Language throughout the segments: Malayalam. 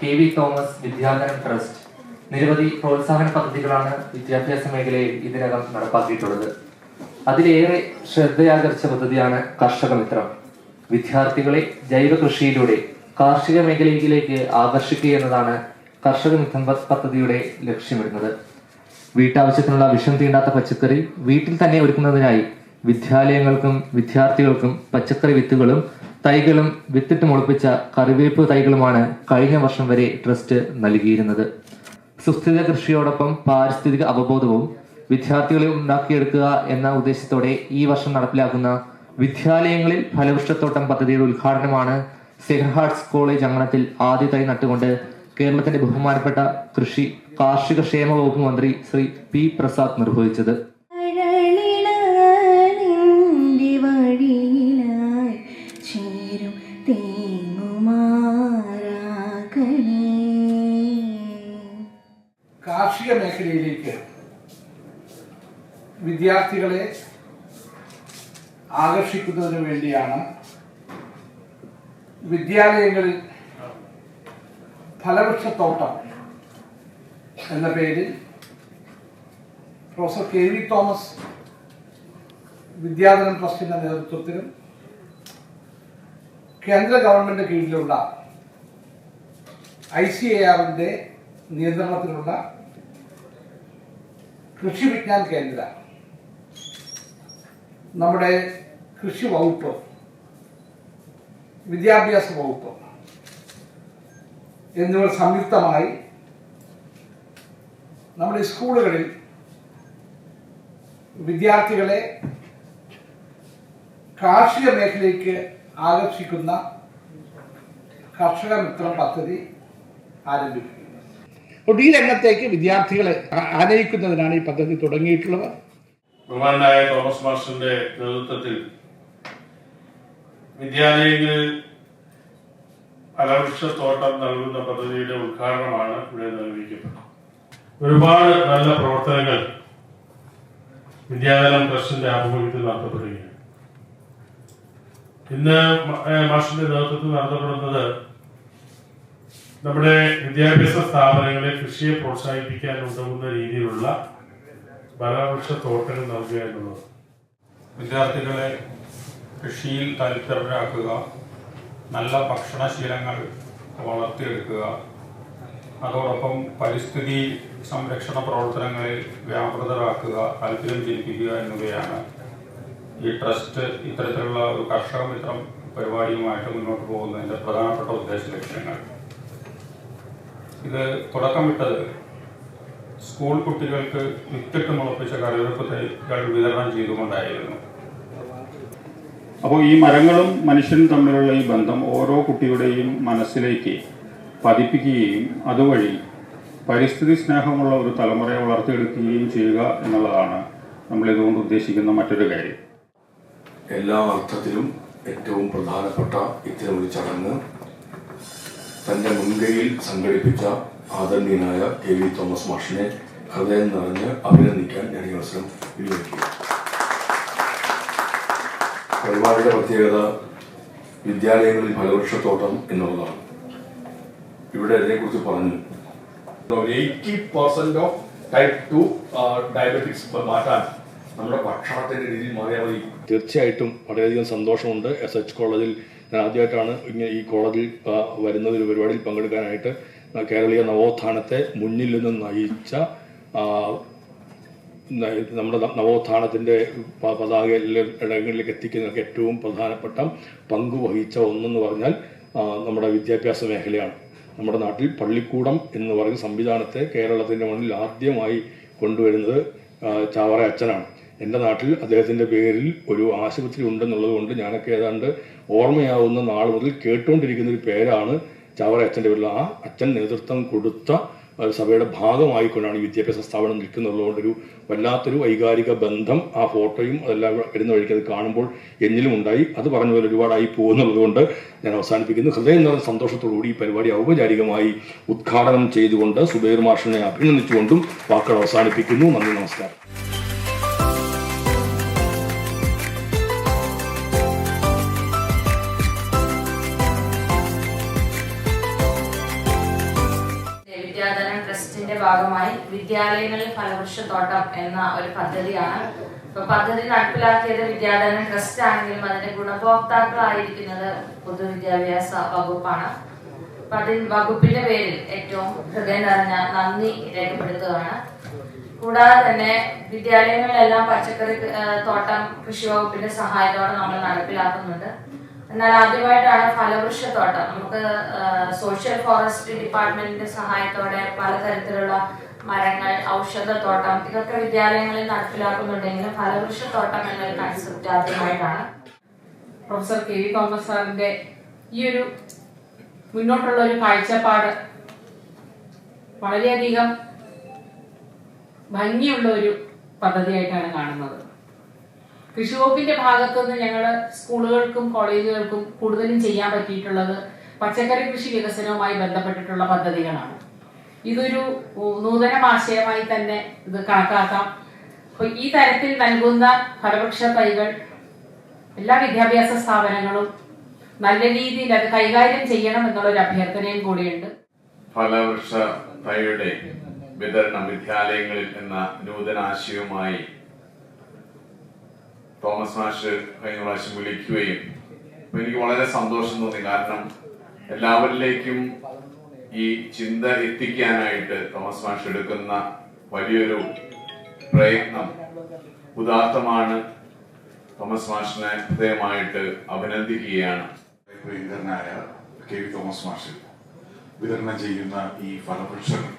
കെ.വി. തോമസ് വിദ്യാധനം ട്രസ്റ്റ് നിരവധി പ്രോത്സാഹന പദ്ധതികളാണ് വിദ്യാഭ്യാസ മേഖലയിൽ ഇതിനകം നടപ്പാക്കിയിട്ടുള്ളത്. അതിലേറെ ശ്രദ്ധയാകർഷിച്ച പദ്ധതിയാണ് കർഷക മിത്രം. വിദ്യാർത്ഥികളെ ജൈവ കൃഷിയിലൂടെ കാർഷിക മേഖലയിലേക്ക് ആകർഷിക്കുക എന്നതാണ് കർഷക മിത്രം പദ്ധതിയുടെ ലക്ഷ്യമിടുന്നത്. വീട്ടാവശ്യത്തിനുള്ള വിഷം തീണ്ടാത്ത പച്ചക്കറി വീട്ടിൽ തന്നെ ഒരുക്കുന്നതിനായി വിദ്യാലയങ്ങൾക്കും വിദ്യാർത്ഥികൾക്കും പച്ചക്കറി വിത്തുകളും തൈകളും വിത്തിട്ട് മുളപ്പിച്ച കറിവേപ്പ് തൈകളുമാണ് കഴിഞ്ഞ വർഷം വരെ ട്രസ്റ്റ് നൽകിയിരുന്നത്. സുസ്ഥിര കൃഷിയോടൊപ്പം പാരിസ്ഥിതിക അവബോധവും വിദ്യാർത്ഥികളെ ഉണ്ടാക്കിയെടുക്കുക എന്ന ഉദ്ദേശത്തോടെ ഈ വർഷം നടപ്പിലാക്കുന്ന വിദ്യാലയങ്ങളിൽ ഫലവൃക്ഷത്തോട്ടം പദ്ധതിയുടെ ഉദ്ഘാടനമാണ് സേക്രഡ് ഹാർട്സ് കോളേജ് അങ്കണത്തിൽ ആദ്യ തൈ നട്ടുകൊണ്ട് കേരളത്തിന്റെ ബഹുമാനപ്പെട്ട കാർഷിക ക്ഷേമ വകുപ്പ് മന്ത്രി ശ്രീ പി പ്രസാദ് നിർവഹിച്ചത്. കാർഷിക മേഖലയിലേക്ക് വിദ്യാർത്ഥികളെ ആകർഷിക്കുന്നതിന് വേണ്ടിയാണ് വിദ്യാലയങ്ങളിൽ ഫലവൃക്ഷത്തോട്ടം എന്ന പേരിൽ പ്രൊഫസർ കെ.വി. തോമസ് വിദ്യാധനം ട്രസ്റ്റിന്റെ നേതൃത്വത്തിലും കേന്ദ്ര ഗവൺമെന്റ് കീഴിലുള്ള ICARന്റെ നിയന്ത്രണത്തിലുള്ള കൃഷി വിജ്ഞാൻ കേന്ദ്ര, നമ്മുടെ കൃഷി വകുപ്പ്, വിദ്യാഭ്യാസ വകുപ്പ് എന്നിവർ സംയുക്തമായി നമ്മുടെ സ്കൂളുകളിൽ വിദ്യാർത്ഥികളെ കാർഷിക മേഖലയ്ക്ക് ആകർഷിക്കുന്ന കർഷക മിത്രം പദ്ധതി ആരംഭിക്കുന്നത്. ഈ രംഗത്തേക്ക് വിദ്യാർത്ഥികളെ ആനയിക്കുന്നതിനാണ് ഈ പദ്ധതി തുടങ്ങിയിട്ടുള്ളത്. ബഹുമാനായ തോമസ് മാസ്റ്ററിന്റെ നേതൃത്വത്തിൽ വിദ്യാലയങ്ങളിൽ ഫലവൃക്ഷത്തോട്ടം നൽകുന്ന പദ്ധതിയുടെ ഉദ്ഘാടനമാണ് ഇവിടെ നിർവഹിക്കപ്പെട്ടത്. ഒരുപാട് നല്ല പ്രവർത്തനങ്ങൾ വിദ്യാധനം ട്രസ്റ്റിന്റെ ആഭിമുഖ്യത്തിൽ നടത്തപ്പെടുകയാണ്. ഇന്ന് മാസ്റ്ററിന്റെ നേതൃത്വത്തിൽ നടത്തപ്പെടുന്നത് നമ്മുടെ വിദ്യാഭ്യാസ സ്ഥാപനങ്ങളെ കൃഷിയെ പ്രോത്സാഹിപ്പിക്കാൻ ഉതകുന്ന രീതിയിലുള്ള ഫലവൃക്ഷത്തോട്ടങ്ങൾ നൽകുക എന്നുള്ളത്. വിദ്യാർത്ഥികളെ കൃഷിയിൽ താല്പര്യരാക്കുക, നല്ല ഭക്ഷണശീലങ്ങൾ വളർത്തിയെടുക്കുക, അതോടൊപ്പം പരിസ്ഥിതി സംരക്ഷണ പ്രവർത്തനങ്ങളിൽ വ്യാപൃതരാക്കുക, താല്പര്യം ജനിപ്പിക്കുക എന്നിവയാണ് ഈ ട്രസ്റ്റ് ഇത്തരത്തിലുള്ള ഒരു കർഷക മിത്രം പരിപാടിയുമായിട്ട് മുന്നോട്ട് പോകുന്നതിൻ്റെ പ്രധാനപ്പെട്ട ഉദ്ദേശ ലക്ഷ്യങ്ങൾ. ഇത് തുടക്കമിട്ടത് സ്കൂൾ കുട്ടികൾക്ക് വിത്തിട്ട് മുളപ്പിച്ച കറിവേപ്പ് തൈകൾ വിതരണം ചെയ്തുകൊണ്ടായിരുന്നു. അപ്പോൾ ഈ മരങ്ങളും മനുഷ്യനും തമ്മിലുള്ള ഈ ബന്ധം ഓരോ കുട്ടിയുടെയും മനസ്സിലേക്ക് പതിപ്പിക്കുകയും അതുവഴി പരിസ്ഥിതി സ്നേഹമുള്ള ഒരു തലമുറയെ വളർത്തിയെടുക്കുകയും ചെയ്യുക എന്നുള്ളതാണ് നമ്മൾ ഇതുകൊണ്ട് ഉദ്ദേശിക്കുന്ന മറ്റൊരു കാര്യം. എല്ലാ അർത്ഥത്തിലും ഏറ്റവും പ്രധാനപ്പെട്ട ഇത്തരമൊരു ചടങ്ങ് തന്റെ മുൻകൈയിൽ സംഘടിപ്പിച്ച ആദരണീയനായ കെ.വി. തോമസ് മാഷിനെ ഹൃദയം നിറഞ്ഞ് അഭിനന്ദിക്കാൻ ഞാൻ ഈ അവസരം വിനിയോഗിക്കുക. പരിപാടിയുടെ പ്രത്യേകത വിദ്യാലയങ്ങളിൽ ഫലവൃക്ഷത്തോട്ടം എന്നുള്ളതാണ്. ഇവിടെ അതിനെക്കുറിച്ച് പറഞ്ഞു 80% ഓഫ് ടൈപ്പ് 2 ഡയബറ്റിക്സ് മാറ്റാൻ നമ്മുടെ ഭക്ഷണത്തിന്റെ രീതിയിൽ മാറിയാൽ മതി. തീർച്ചയായിട്ടും വളരെയധികം സന്തോഷമുണ്ട്. SH കോളേജിൽ ഞാൻ ആദ്യമായിട്ടാണ് ഇങ്ങനെ ഈ കോളേജിൽ വരുന്നത്, ഒരു പരിപാടിയിൽ പങ്കെടുക്കാനായിട്ട്. കേരളീയ നവോത്ഥാനത്തെ മുന്നിൽ നിന്ന് നയിച്ച നമ്മുടെ നവോത്ഥാനത്തിൻ്റെ പതാക ഇടങ്ങളിലേക്ക് എത്തിക്കുന്നതിനൊക്കെ ഏറ്റവും പ്രധാനപ്പെട്ട പങ്ക് വഹിച്ച ഒന്നെന്ന് പറഞ്ഞാൽ നമ്മുടെ വിദ്യാഭ്യാസ മേഖലയാണ്. നമ്മുടെ നാട്ടിൽ പള്ളിക്കൂടം എന്ന് പറയുന്ന സംവിധാനത്തെ കേരളത്തിൻ്റെ മണ്ണിൽ ആദ്യമായി കൊണ്ടുവരുന്നത് ചാവറ അച്ഛനാണ്. എൻ്റെ നാട്ടിൽ അദ്ദേഹത്തിൻ്റെ പേരിൽ ഒരു ആശുപത്രി ഉണ്ടെന്നുള്ളത് കൊണ്ട് ഞാനൊക്കെ ഏതാണ്ട് ഓർമ്മയാവുന്ന നാൾ മുതൽ കേട്ടുകൊണ്ടിരിക്കുന്ന ഒരു പേരാണ് ചാവറ അച്ഛൻ്റെ പേരിൽ. ആ അച്ഛൻ നേതൃത്വം കൊടുത്ത സഭയുടെ ഭാഗമായിക്കൊണ്ടാണ് ഈ വിദ്യാഭ്യാസ സ്ഥാപനം നിൽക്കുന്നുള്ളതുകൊണ്ടൊരു വല്ലാത്തൊരു വൈകാരിക ബന്ധം ആ ഫോട്ടോയും അതെല്ലാം വരുന്ന വഴിക്ക് അത് കാണുമ്പോൾ എന്നിലും ഉണ്ടായി. അത് പറഞ്ഞ പോലെ ഒരുപാടായി പോകുന്നുള്ളത് കൊണ്ട് ഞാൻ അവസാനിപ്പിക്കുന്നു. ഹൃദയം നിറഞ്ഞ സന്തോഷത്തോടുകൂടി ഈ പരിപാടി ഔപചാരികമായി ഉദ്ഘാടനം ചെയ്തുകൊണ്ട് സുബൈർ മാഷിനെ അഭിനന്ദിച്ചുകൊണ്ടും വാക്കുകൾ അവസാനിപ്പിക്കുന്നു. നന്ദി, നമസ്കാരം. വിദ്യാധനം ട്രസ്റ്റിന്റെ ഭാഗമായി വിദ്യാലയങ്ങളിൽ ഫലവൃക്ഷത്തോട്ടം എന്ന ഒരു പദ്ധതിയാണ്. ഇപ്പൊ പദ്ധതി നടപ്പിലാക്കിയത് വിദ്യാധനം ട്രസ്റ്റ് ആണെങ്കിലും അതിന്റെ ഗുണഭോക്താക്കളായിരിക്കുന്നത് പൊതുവിദ്യാഭ്യാസ വകുപ്പാണ്. അപ്പൊ വകുപ്പിന്റെ പേരിൽ ഏറ്റവും ഹൃദയം നിറഞ്ഞ നന്ദി രേഖപ്പെടുത്തുകയാണ്. കൂടാതെ തന്നെ വിദ്യാലയങ്ങളിലെല്ലാം പച്ചക്കറി തോട്ടം കൃഷി വകുപ്പിന്റെ സഹായത്തോടെ നമ്മൾ നടപ്പിലാക്കുന്നുണ്ട്. എന്നാൽ ആദ്യമായിട്ടാണ് ഫലവൃക്ഷത്തോട്ടം. നമുക്ക് സോഷ്യൽ ഫോറസ്ട്രി ഡിപ്പാർട്ട്മെന്റിന്റെ സഹായത്തോടെ പലതരത്തിലുള്ള മരങ്ങൾ, ഔഷധത്തോട്ടം ഇതൊക്കെ വിദ്യാലയങ്ങളിൽ നടപ്പിലാക്കുന്നുണ്ടെങ്കിലും ഫലവൃക്ഷത്തോട്ടം എന്നൊരു കൺസെപ്റ്റ് ആദ്യമായിട്ടാണ്. പ്രൊഫസർ KV തോമസ് സാറിന്റെ ഈ ഒരു മുന്നോട്ടുള്ള ഒരു കാഴ്ചപ്പാട് വളരെയധികം ഭംഗിയുള്ള ഒരു പദ്ധതിയായിട്ടാണ് കാണുന്നത്. കൃഷി വകുപ്പിന്റെ ഭാഗത്തുനിന്ന് ഞങ്ങൾ സ്കൂളുകൾക്കും കോളേജുകൾക്കും കൂടുതലും ചെയ്യാൻ പറ്റിയിട്ടുള്ളത് പച്ചക്കറി കൃഷി വികസനവുമായി ബന്ധപ്പെട്ടിട്ടുള്ള പദ്ധതികളാണ്. ഇതൊരു നൂതന ആശയമായി തന്നെ ഇത് കണക്കാക്കാം. അപ്പൊ ഈ തരത്തിൽ നൽകുന്ന ഫലവൃക്ഷ തൈകൾ എല്ലാ വിദ്യാഭ്യാസ സ്ഥാപനങ്ങളും നല്ല രീതിയിൽ അത് കൈകാര്യം ചെയ്യണം എന്നുള്ളൊരു അഭ്യർത്ഥനയും കൂടിയുണ്ട്. ഫലവൃക്ഷ തൈയുടെ വിതരണം വിദ്യാലയങ്ങളിൽ എന്ന നൂതനാശയവുമായി തോമസ് മാഷ് കഴിഞ്ഞ പ്രാവശ്യം വിളിക്കുകയും എനിക്ക് വളരെ സന്തോഷം തോന്നി. കാരണം എല്ലാവരിലേക്കും ഈ ചിന്ത എത്തിക്കാനായിട്ട് തോമസ് മാഷ് എടുക്കുന്ന വലിയൊരു പ്രയത്നം ഉദാത്തമാണ്. തോമസ് മാഷിനെ ഹൃദയമായിട്ട് അഭിനന്ദിക്കുകയാണ്. പ്രിയങ്കരനായ KV തോമസ് മാഷ് വിതരണം ചെയ്യുന്ന ഈ ഫലവൃക്ഷങ്ങൾ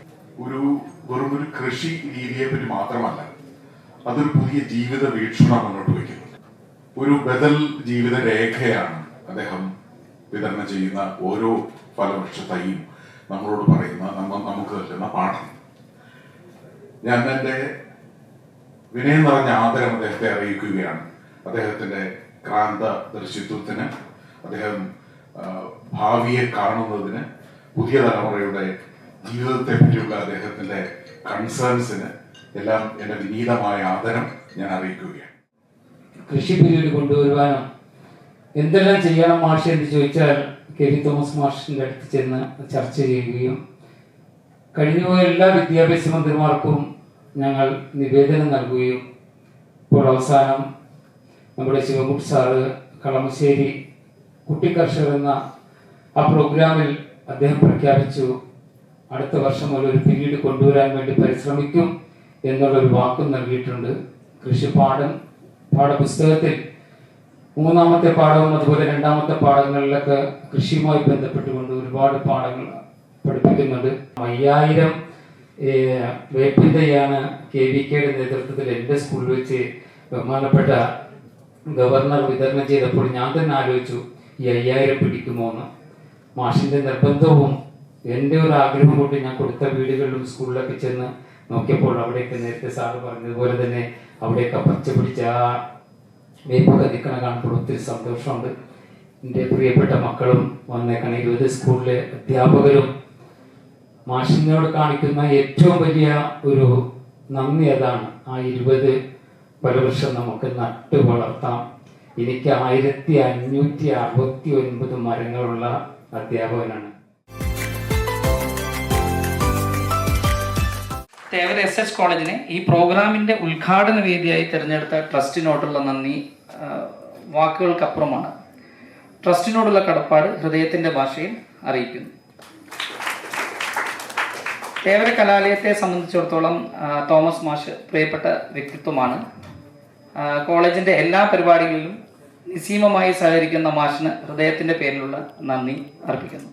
വെറുമൊരു കൃഷി രീതിയെ പറ്റി മാത്രമല്ല, അതൊരു പുതിയ ജീവിത വീക്ഷണം മുന്നോട്ട് വയ്ക്കുന്നു. ഒരു ബദൽ ജീവിത രേഖയാണ് അദ്ദേഹം വിതരണം ചെയ്യുന്ന ഓരോ ഫലവൃക്ഷ തൈയും നമ്മളോട് പറയുന്ന നമുക്ക് നൽകുന്ന പാഠം. ഞാൻ എൻ്റെ വിനയം നിറഞ്ഞ ആദരം അദ്ദേഹത്തെ അറിയിക്കുകയാണ്. അദ്ദേഹത്തിന്റെ ക്രാന്ത ദർശിത്വത്തിന്, അദ്ദേഹം ഭാവിയെ കാണുന്നതിന്, പുതിയ തലമുറയുടെ ജീവിതത്തെ പറ്റിയുള്ള അദ്ദേഹത്തിന്റെ കൺസേൺസിന് എല്ലാം എന്റെ വിനീതമായ ആദരം ഞാൻ അറിയിക്കുകയാണ്. കൃഷി പിരീഡ് കൊണ്ടുവരുവാനും എന്തെല്ലാം ചെയ്യണം മാഷ് എന്ന് ചോദിച്ചാൽ KV തോമസ് മാഷിന്റെ അടുത്ത് ചെന്ന് ചർച്ച ചെയ്യുകയും കഴിഞ്ഞുപോയ എല്ലാ വിദ്യാഭ്യാസ മന്ത്രിമാർക്കും ഞങ്ങൾ നിവേദനം നൽകുകയും ഇപ്പോൾ അവസാനം നമ്മുടെ ശിവകുട്ടി സാറ് കളമശ്ശേരി കുട്ടി കർഷകർ എന്ന ആ പ്രോഗ്രാമിൽ അദ്ദേഹം പ്രഖ്യാപിച്ചു അടുത്ത വർഷം മുതൽ ഒരു പിരീഡ് കൊണ്ടുവരാൻ വേണ്ടി പരിശ്രമിക്കും എന്നുള്ളൊരു വാക്കും നൽകിയിട്ടുണ്ട്. കൃഷി പാഠപുസ്തകത്തിൽ 3-ാമത്തെ പാഠവും അതുപോലെ 2-ാമത്തെ പാഠങ്ങളിലൊക്കെ കൃഷിയുമായി ബന്ധപ്പെട്ടുകൊണ്ട് ഒരുപാട് പാഠങ്ങൾ പഠിപ്പിക്കുന്നുണ്ട്. 5000 വേപ്പിന്തയാണ് KVKയുടെ നേതൃത്വത്തിൽ എൻ്റെ സ്കൂളിൽ വെച്ച് ബഹുമാനപ്പെട്ട ഗവർണർ വിതരണം ചെയ്തപ്പോൾ ഞാൻ തന്നെ ആലോചിച്ചു ഈ 5000 പിടിക്കുമോ എന്ന്. മാഷിന്റെ നിർബന്ധവും എൻ്റെ ഒരു ആഗ്രഹം കൊണ്ട് ഞാൻ കൊടുത്ത വീടുകളിലും സ്കൂളിലൊക്കെ ചെന്ന് നോക്കിയപ്പോൾ അവിടെയൊക്കെ നേരത്തെ സാറ് പറഞ്ഞതുപോലെ തന്നെ അവിടെയൊക്കെ പച്ച പിടിച്ച ആ വേപ്പ് കത്തിക്കണ കാണുമ്പോൾ ഒത്തിരി സന്തോഷമുണ്ട്. എൻ്റെ പ്രിയപ്പെട്ട മക്കളും വന്നേക്കണ 20 സ്കൂളിലെ അധ്യാപകരും മാഷിനോട് കാണിക്കുന്ന ഏറ്റവും വലിയ ഒരു നന്ദി അതാണ്. ആ 20 ഫലവൃക്ഷം നമുക്ക് നട്ടു വളർത്താം. എനിക്ക് 1569 മരങ്ങളുള്ള അധ്യാപകനാണ്. തേവര SS കോളേജിനെ ഈ പ്രോഗ്രാമിൻ്റെ ഉദ്ഘാടന വേദിയായി തിരഞ്ഞെടുത്ത ട്രസ്റ്റിനോടുള്ള നന്ദി വാക്കുകൾക്കപ്പുറമാണ്. ട്രസ്റ്റിനോടുള്ള കടപ്പാട് ഹൃദയത്തിൻ്റെ ഭാഷയിൽ അറിയിക്കുന്നു. തേവര കലാലയത്തെ സംബന്ധിച്ചിടത്തോളം തോമസ് മാഷ് പ്രിയപ്പെട്ട വ്യക്തിത്വമാണ്. കോളേജിൻ്റെ എല്ലാ പരിപാടികളിലും നിസ്സീമമായി സഹകരിക്കുന്ന മാഷിന് ഹൃദയത്തിൻ്റെ പേരിലുള്ള നന്ദി അർപ്പിക്കുന്നു.